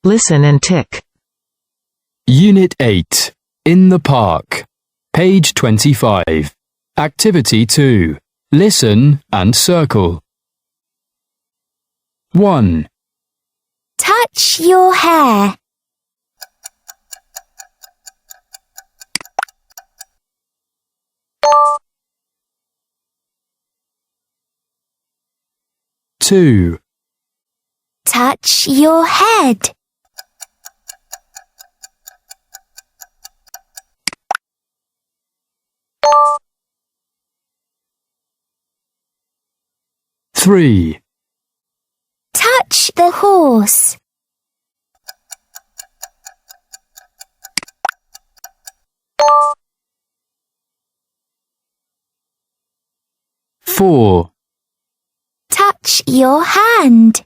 Listen and tick. Unit 8. In the Park. Page 25. Activity 2. Listen and circle. 1. Touch your hair. 2. Touch your head. 3. Touch the horse. 4. Touch your hand.